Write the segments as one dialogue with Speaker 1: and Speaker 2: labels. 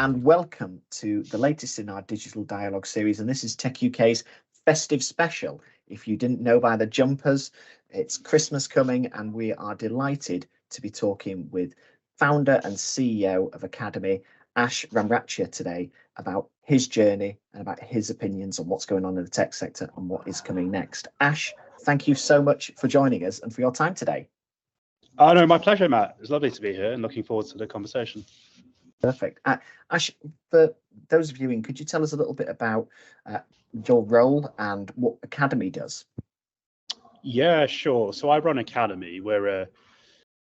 Speaker 1: and welcome to the latest in our digital dialogue series. And this is techUK's festive special. If you didn't know by the jumpers, it's Christmas coming, and we are delighted to be talking with founder and CEO of Academy, Ashley Ramrachia, today about his journey and about his opinions on what's going on in the tech sector and what is coming next. Ash, thank you so much for joining us and for your time today.
Speaker 2: Oh, no, my pleasure, Matt. It's lovely to be here and looking forward to the conversation.
Speaker 1: Perfect. Ash, for those viewing, could you tell us a little bit about your role and what Academy does?
Speaker 2: Yeah, sure. So I run Academy. We're a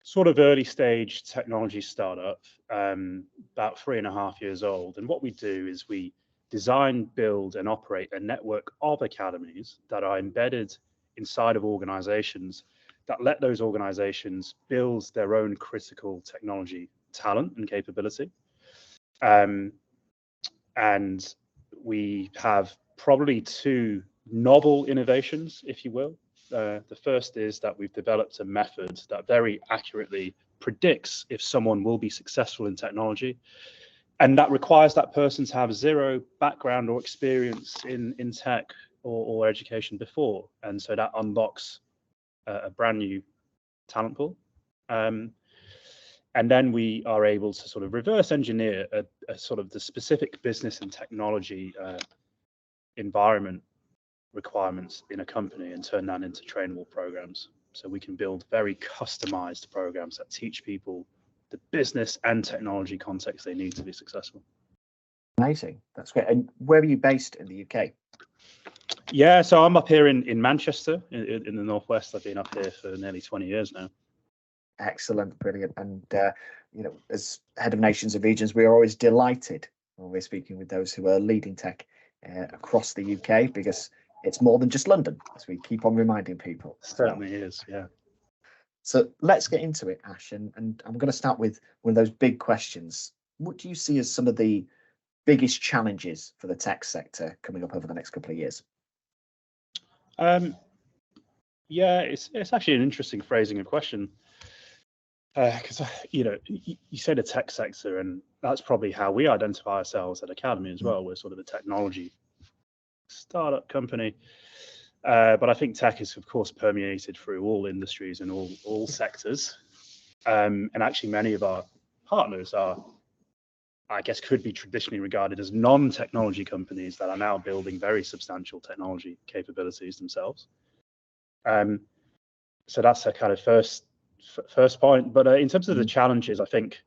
Speaker 2: sort of early stage technology startup, about 3.5 years old. And what we do is we design, build, and operate a network of academies that are embedded inside of organizations that let those organizations build their own critical technology talent and capability. And we have probably two novel innovations, if you will. The first is that we've developed a method that very accurately predicts if someone will be successful in technology, and that requires that person to have zero background or experience in tech or education before, and so that unlocks a brand new talent pool. And then we are able to sort of reverse engineer a sort of the specific business and technology environment requirements in a company and turn that into trainable programs. So we can build very customized programs that teach people the business and technology context they need to be successful.
Speaker 1: Amazing. That's great. And where are you based in the UK?
Speaker 2: Yeah, so I'm up here in Manchester, in the Northwest. I've been up here for nearly 20 years now.
Speaker 1: Excellent, brilliant. And you know, as head of nations and regions, we are always delighted when we're speaking with those who are leading tech across the UK, because it's more than just London, as we keep on reminding people.
Speaker 2: Certainly is, yeah.
Speaker 1: So let's get into it, Ash, and I'm going to start with one of those big questions. What do you see as some of the biggest challenges for the tech sector coming up over the next couple of years?
Speaker 2: Yeah, it's actually an interesting phrasing of question. Because you know, you say the tech sector, and that's probably how we identify ourselves at Academy as well. We're sort of a technology startup company, but I think tech is, of course, permeated through all industries and all sectors. And actually, many of our partners are, I guess, could be traditionally regarded as non-technology companies that are now building very substantial technology capabilities themselves. So that's a kind of first point. But in terms of the challenges, I think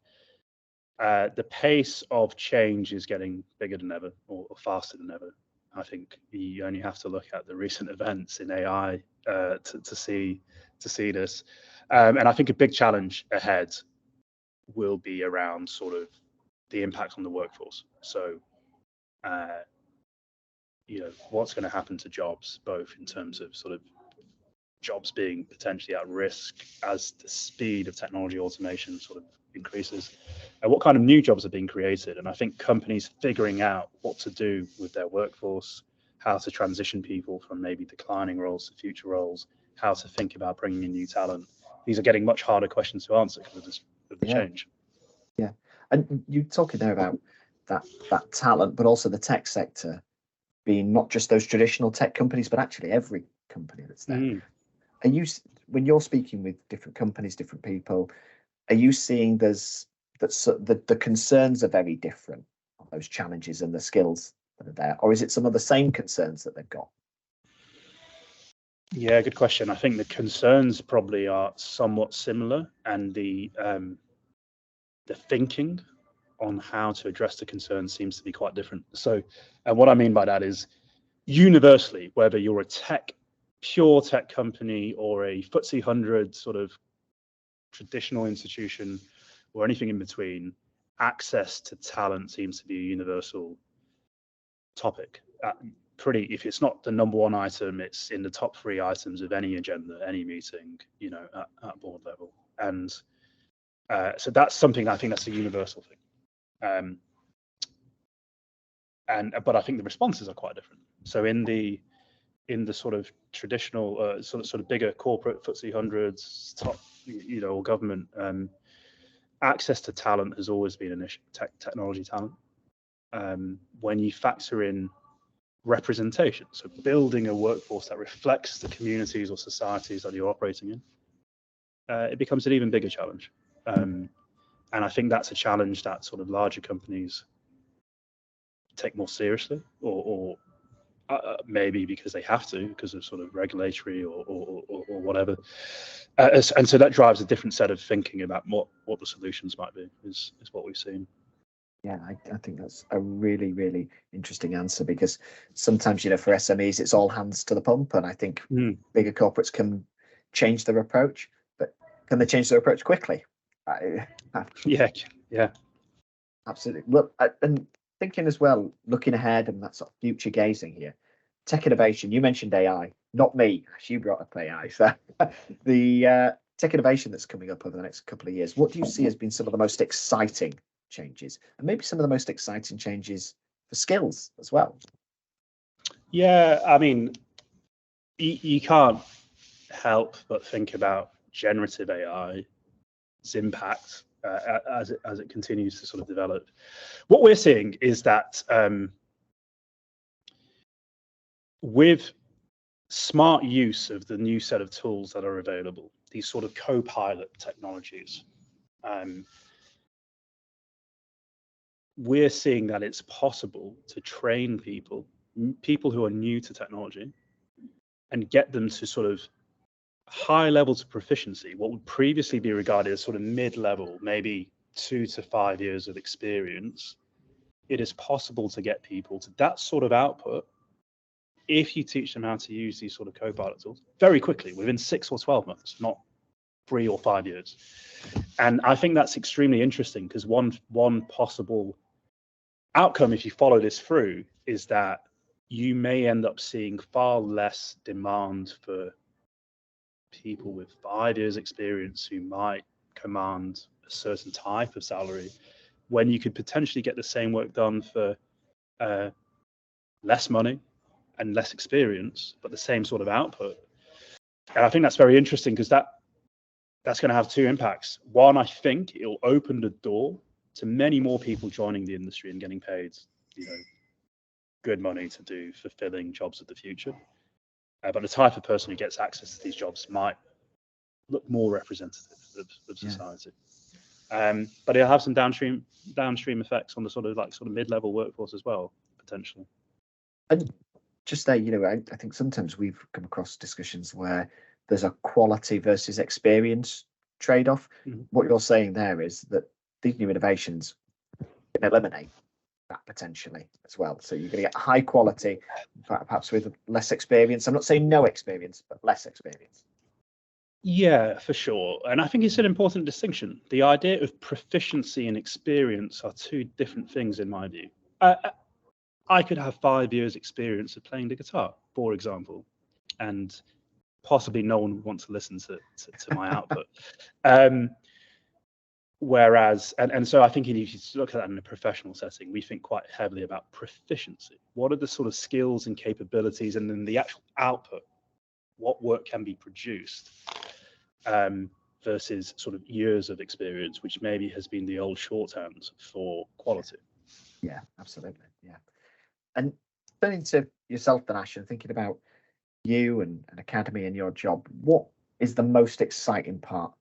Speaker 2: the pace of change is getting bigger than ever, or faster than ever. I think you only have to look at the recent events in AI to see this. And I think a big challenge ahead will be around sort of the impact on the workforce. So, you know, what's going to happen to jobs, both in terms of sort of jobs being potentially at risk as the speed of technology automation sort of increases, and what kind of new jobs are being created. And I think companies figuring out what to do with their workforce, how to transition people from maybe declining roles to future roles, how to think about bringing in new talent. These are getting much harder questions to answer because of the change.
Speaker 1: Yeah, and you talking there about that talent, but also the tech sector being not just those traditional tech companies, but actually every company that's there. Are you, when you're speaking with different companies, different people, are you seeing that the concerns are very different on those challenges and the skills that are there, or is it some of the same concerns that they've got?
Speaker 2: Yeah, good question. I think the concerns probably are somewhat similar, and the thinking on how to address the concerns seems to be quite different. So, and what I mean by that is, universally, whether you're a pure tech company or a FTSE 100 sort of traditional institution or anything in between, access to talent seems to be a universal topic. If it's not the #1 item, it's in the top 3 items of any agenda, any meeting, you know, at board level. And so that's something, I think that's a universal thing. But I think the responses are quite different. So in the sort of traditional sort of bigger corporate FTSE 100s, top, you know, or government, access to talent has always been an issue, technology talent. when you factor in representation, so building a workforce that reflects the communities or societies that you're operating in, it becomes an even bigger challenge. And I think that's a challenge that sort of larger companies take more seriously, or maybe because they have to, because of sort of regulatory or whatever. And so that drives a different set of thinking about what the solutions might be, is what we've seen.
Speaker 1: Yeah, I think that's a really, really interesting answer, because sometimes, you know, for SMEs, it's all hands to the pump. And I think bigger corporates can change their approach, but can they change their approach quickly?
Speaker 2: Yeah.
Speaker 1: Absolutely. Well, and thinking as well, looking ahead and that sort of future gazing here, tech innovation, you mentioned AI, not me, you brought up AI. So the tech innovation that's coming up over the next couple of years, what do you see as being some of the most exciting changes, and maybe some of the most exciting changes for skills as well?
Speaker 2: Yeah, I mean, you can't help but think about generative AI's impact as it continues to sort of develop. What we're seeing is that with smart use of the new set of tools that are available, these sort of co-pilot technologies, we're seeing that it's possible to train people who are new to technology, and get them to sort of high levels of proficiency, what would previously be regarded as sort of mid-level, maybe 2 to 5 years of experience. It is possible to get people to that sort of output if you teach them how to use these sort of co-pilot tools very quickly, within 6 or 12 months, not 3 or 5 years. And I think that's extremely interesting, because one possible outcome, if you follow this through, is that you may end up seeing far less demand for people with 5 years experience who might command a certain type of salary, when you could potentially get the same work done for less money and less experience, but the same sort of output. And I think that's very interesting, because that's going to have two impacts. One, I think it'll open the door to many more people joining the industry and getting paid, you know, good money to do fulfilling jobs of the future. But the type of person who gets access to these jobs might look more representative of society. But it'll have some downstream effects on the sort of mid-level workforce as well, potentially.
Speaker 1: And just there, you know, I think sometimes we've come across discussions where there's a quality versus experience trade-off. What you're saying there is that these new innovations can eliminate that potentially as well. So you're going to get high quality, perhaps with less experience. I'm not saying no experience, but less experience.
Speaker 2: Yeah, for sure. And I think it's an important distinction. The idea of proficiency and experience are two different things in my view. I could have 5 years experience of playing the guitar, for example, and possibly no one would want to listen to my output. Whereas, and so I think if you look at that in a professional setting, we think quite heavily about proficiency. What are the sort of skills and capabilities, and then the actual output, what work can be produced, versus sort of years of experience, which maybe has been the old shorthand for quality.
Speaker 1: Yeah, absolutely. Yeah. And turning to yourself then, Ash, and thinking about you and an academy and your job, what is the most exciting part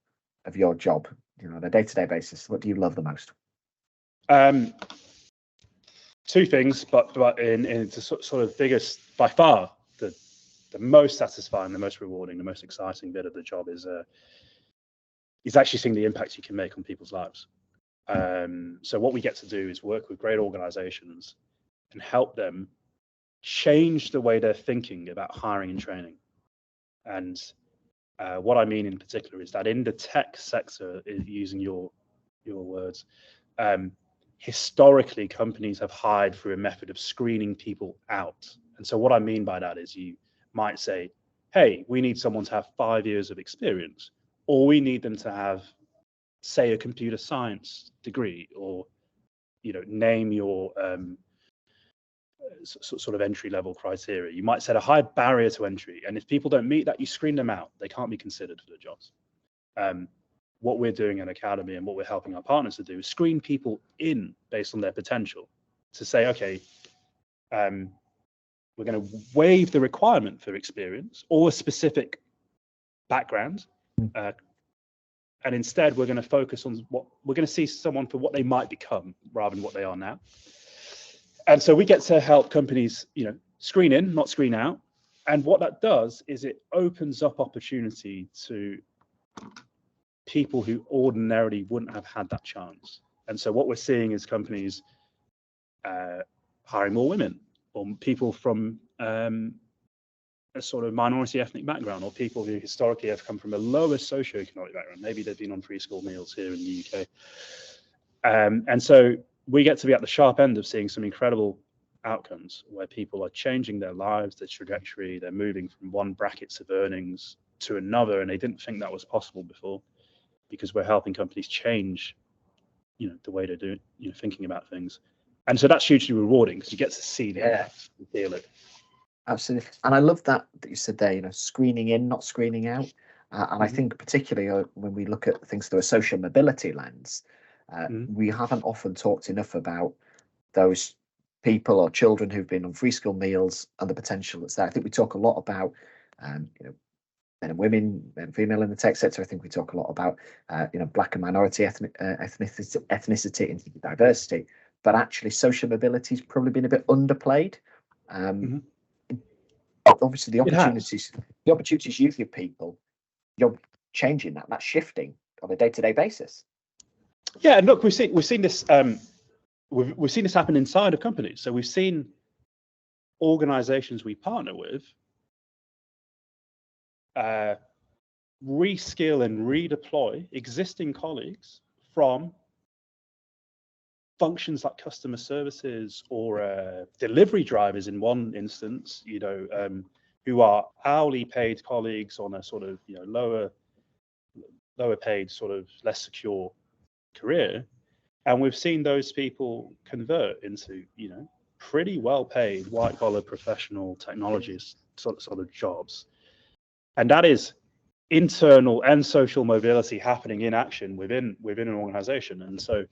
Speaker 1: of your job, you know, on a day-to-day basis? What do you love the most?
Speaker 2: Two things, but in the sort of biggest, by far, the most satisfying, the most rewarding, the most exciting bit of the job is actually seeing the impact you can make on people's lives. So what we get to do is work with great organizations and help them change the way they're thinking about hiring and training. And what I mean in particular is that in the tech sector, using your words, historically companies have hired through a method of screening people out. And so what I mean by that is you might say, hey, we need someone to have 5 years of experience, or we need them to have, say, a computer science degree, or, you know, name your sort of entry-level criteria. You might set a high barrier to entry, and if people don't meet that, you screen them out. They can't be considered for the jobs. What we're doing at Academy and what we're helping our partners to do is screen people in based on their potential. to say, okay, we're going to waive the requirement for experience or a specific background, and instead we're going to focus on what we're going to see someone for what they might become rather than what they are now. And so we get to help companies, screen in, not screen out. And what that does is it opens up opportunity to people who ordinarily wouldn't have had that chance. And so what we're seeing is companies hiring more women, or people from a sort of minority ethnic background, or people who historically have come from a lower socioeconomic background. Maybe they've been on free school meals here in the UK. And so we get to be at the sharp end of seeing some incredible outcomes where people are changing their lives, their trajectory, they're moving from one brackets of earnings to another, and they didn't think that was possible before, because we're helping companies change, the way they do it, thinking about things. And so that's hugely rewarding because you get to see the impact and feel it.
Speaker 1: Absolutely. And I love that you said there, screening in, not screening out. And I think particularly when we look at things through a social mobility lens, we haven't often talked enough about those people or children who've been on free school meals and the potential that's there. I think we talk a lot about, men and women, men and female in the tech sector. I think we talk a lot about, Black and minority ethnicity and diversity. But actually, social mobility has probably been a bit underplayed. Obviously, the opportunities you give people, you're changing that. That's shifting on a day-to-day basis.
Speaker 2: Yeah, and look, we've seen this. We've seen this happen inside of companies. So we've seen organizations we partner with reskill and redeploy existing colleagues from functions like customer services or delivery drivers in one instance, who are hourly paid colleagues on a sort of lower paid, sort of less secure career. And we've seen those people convert into, pretty well paid white collar professional technologists sort of jobs. And that is internal and social mobility happening in action within an organization. And so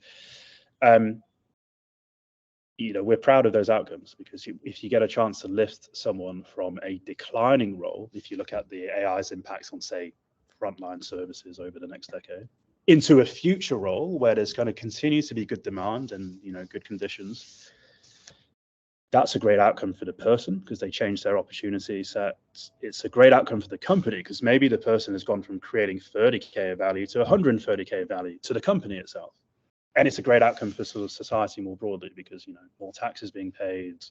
Speaker 2: we're proud of those outcomes, because if you get a chance to lift someone from a declining role, if you look at the AI's impacts on, say, frontline services over the next decade, into a future role where there's going to continue to be good demand and good conditions, that's a great outcome for the person because they change their opportunity set. It's a great outcome for the company because maybe the person has gone from creating 30k of value to 130k of value to the company itself. And it's a great outcome for sort of society more broadly because more taxes being paid,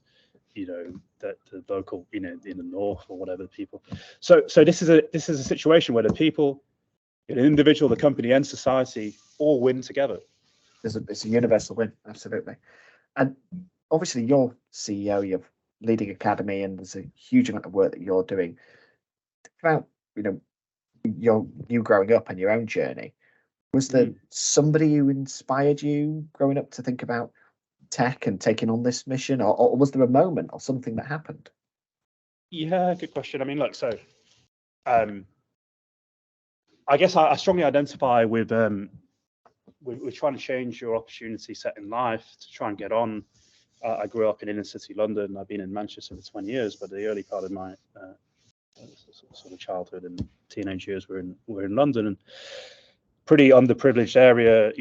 Speaker 2: that the local in the north or whatever people. So this is a situation where the people, an individual, the company, and society all win together.
Speaker 1: It's a universal win, absolutely. And obviously, you're CEO, you're leading academy, and there's a huge amount of work that you're doing. Think about you growing up and your own journey. Was there somebody who inspired you growing up to think about tech and taking on this mission, or was there a moment or something that happened?
Speaker 2: Yeah, good question. I mean, look, so I guess I strongly identify with trying to change your opportunity set in life to try and get on. I grew up in inner city London. I've been in Manchester for 20 years, but the early part of my sort of childhood and teenage years were in London, and pretty underprivileged area,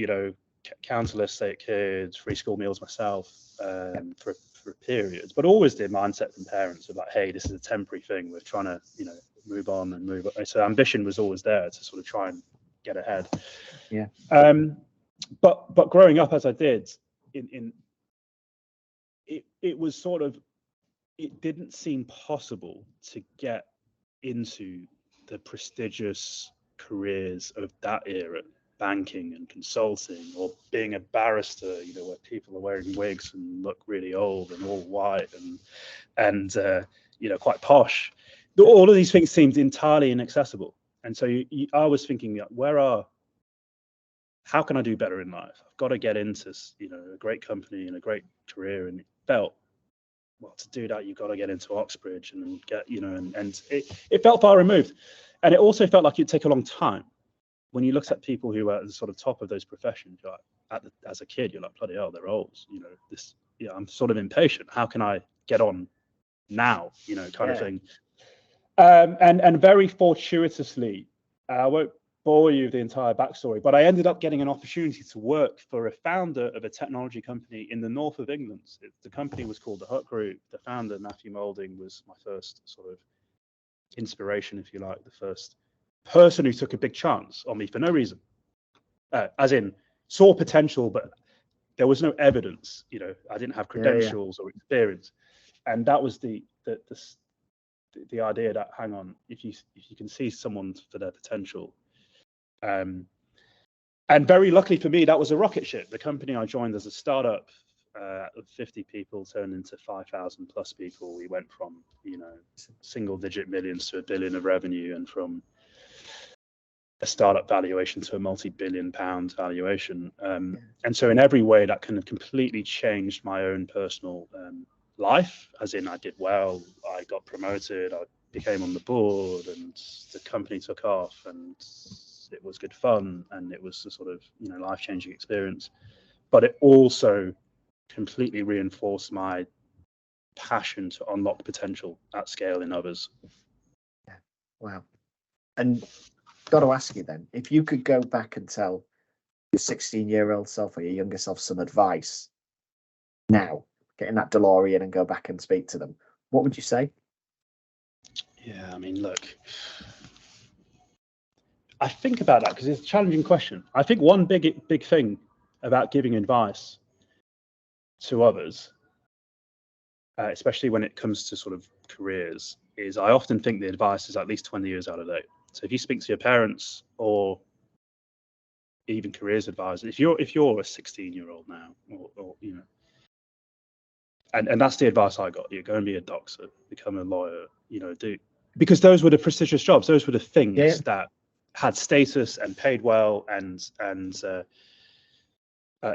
Speaker 2: countless state kids, free school meals myself for periods, but always the mindset from parents of like, hey, this is a temporary thing. We're trying to, move on and move on. So ambition was always there to sort of try and get ahead.
Speaker 1: Yeah.
Speaker 2: But growing up as I did, it was sort of, it didn't seem possible to get into the prestigious careers of that era, banking and consulting, or being a barrister, where people are wearing wigs and look really old and all white and quite posh. All of these things seemed entirely inaccessible. And so I was thinking, how can I do better in life? I've got to get into, a great company and a great career. And it felt, well, to do that, you've got to get into Oxbridge and get, and it felt far removed. And it also felt like it'd take a long time. When you looked at people who were at the sort of top of those professions, as a kid, you're like, bloody hell, they're old. I'm sort of impatient. How can I get on now? You know, kind of thing. And very fortuitously, I won't bore you with the entire backstory, but I ended up getting an opportunity to work for a founder of a technology company in the north of England. The company was called the 𝗏 Group. The founder, Matthew Moulding, was my first sort of inspiration, if you like, the first person who took a big chance on me for no reason, as in saw potential, but there was no evidence. You know, I didn't have credentials or experience, and that was the idea that, hang on, if you can see someone for their potential. And very luckily for me, that was a rocket ship. The company I joined as a startup of 50 people turned into 5,000 plus people. We went from, you know, single-digit millions to $1 billion of revenue, and from a startup valuation to a multi-billion-pound valuation. And so in every way, that kind of completely changed my own personal life, as in I did well, I got promoted, I became on the board, and the company took off, and it was good fun, and it was a sort of, you know, life-changing experience. But it also completely reinforced my passion to unlock potential at scale in others.
Speaker 1: Yeah. Wow. And got to ask you then, if you could go back and tell your 16-year-old self or your younger self some advice now, get in that DeLorean and go back and speak to them, what would you say?
Speaker 2: Yeah, I mean, look, I think about that because it's a challenging question. I think one big thing about giving advice to others, especially when it comes to sort of careers, is I often think the advice is at least 20 years out of date. So if you speak to your parents or even careers advisors, if you're a 16-year-old now, or you know, and that's the advice I got: you go and be a doctor, become a lawyer, you know, because those were the prestigious jobs, those were the things that had status and paid well, and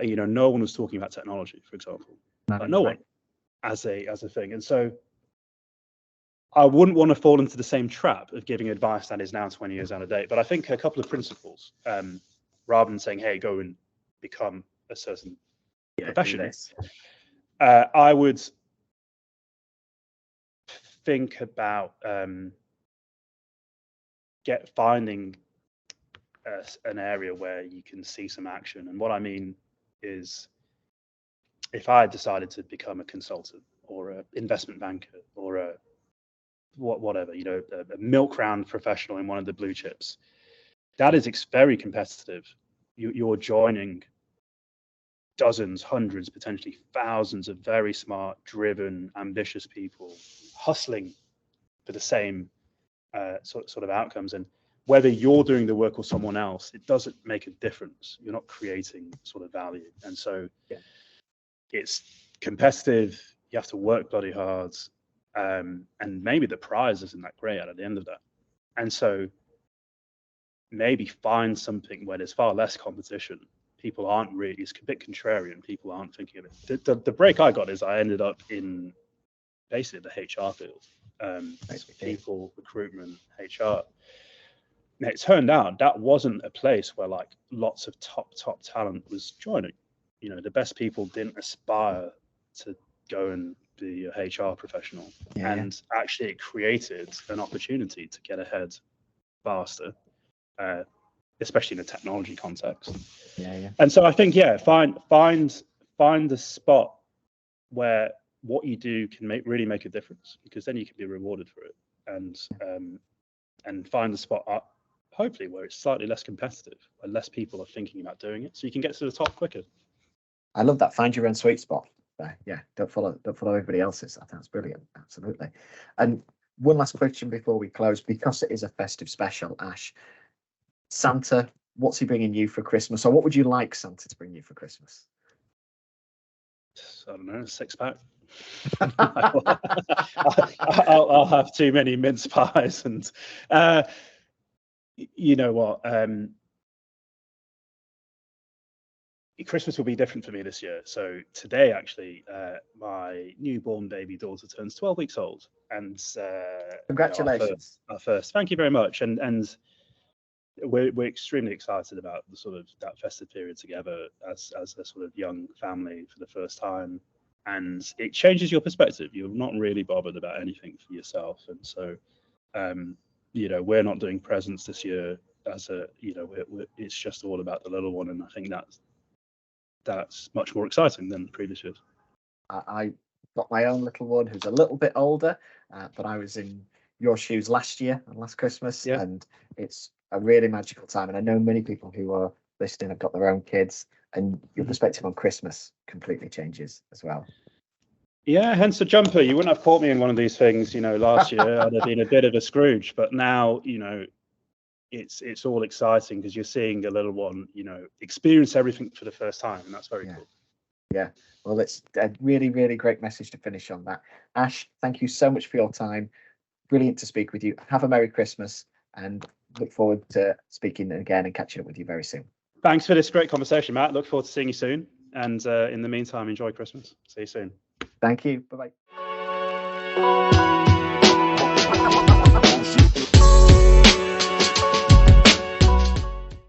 Speaker 2: you know, no one was talking about technology, for example, no one as a thing. And so I wouldn't want to fall into the same trap of giving advice that is now 20 years out of date. But I think a couple of principles, rather than saying, hey, go and become a certain profession, I would think about finding an area where you can see some action. And what I mean is, if I decided to become a consultant or an investment banker or a whatever, you know, a milk round professional in one of the blue chips, that is very competitive. You're joining dozens, hundreds, potentially thousands of very smart, driven, ambitious people hustling for the same sort of outcomes. And whether you're doing the work or someone else, it doesn't make a difference. You're not creating sort of value. And so it's competitive. You have to work bloody hard. And maybe the prize isn't that great at the end of that. And so maybe find something where there's far less competition. People aren't really, it's a bit contrarian. People aren't thinking of it. The break I got is I ended up in basically the HR field, people, recruitment, HR. Now, it turned out that wasn't a place where like lots of top talent was joining. You know, the best people didn't aspire to go and be a HR professional. And actually it created an opportunity to get ahead faster, especially in a technology context. And so I think, find the spot where what you do can really make a difference, because then you can be rewarded for it. And find the spot hopefully where it's slightly less competitive, where less people are thinking about doing it, so you can get to the top quicker. I
Speaker 1: love that. Find your own sweet spot. Don't follow everybody else's. I think that's brilliant. Absolutely. And one last question before we close, because it is a festive special, Ash. Santa, what's he bringing you for Christmas, or what would you like Santa to bring you for Christmas?
Speaker 2: I don't know, a 6-pack. I'll have too many mince pies, and you know what? Christmas will be different for me this year. So today, actually, my newborn baby daughter turns 12 weeks old, and
Speaker 1: congratulations!
Speaker 2: Our first. Thank you very much. And we're extremely excited about the sort of that festive period together as a sort of young family for the first time. and it changes your perspective. You're not really bothered about anything for yourself, and so you know, we're not doing presents this year as a, you know, it's just all about the little one, and I think that's much more exciting than previous years.
Speaker 1: I got my own little one who's a little bit older, but I was in your shoes last year and last Christmas, and it's a really magical time. And I know many people who are listening have got their own kids, and your perspective on Christmas completely changes as well.
Speaker 2: Yeah, hence the jumper. You wouldn't have caught me in one of these things, you know, last year. I'd have been a bit of a Scrooge, but now, you know, it's all exciting because you're seeing a little one, you know, experience everything for the first time, and that's very cool.
Speaker 1: Yeah, well, it's a really, really great message to finish on that. Ash, thank you so much for your time. Brilliant to speak with you. Have a Merry Christmas, and look forward to speaking again and catching up with you very soon.
Speaker 2: Thanks for this great conversation, Matt. Look forward to seeing you soon. And in the meantime, enjoy Christmas. See you soon.
Speaker 1: Thank you. Bye-bye.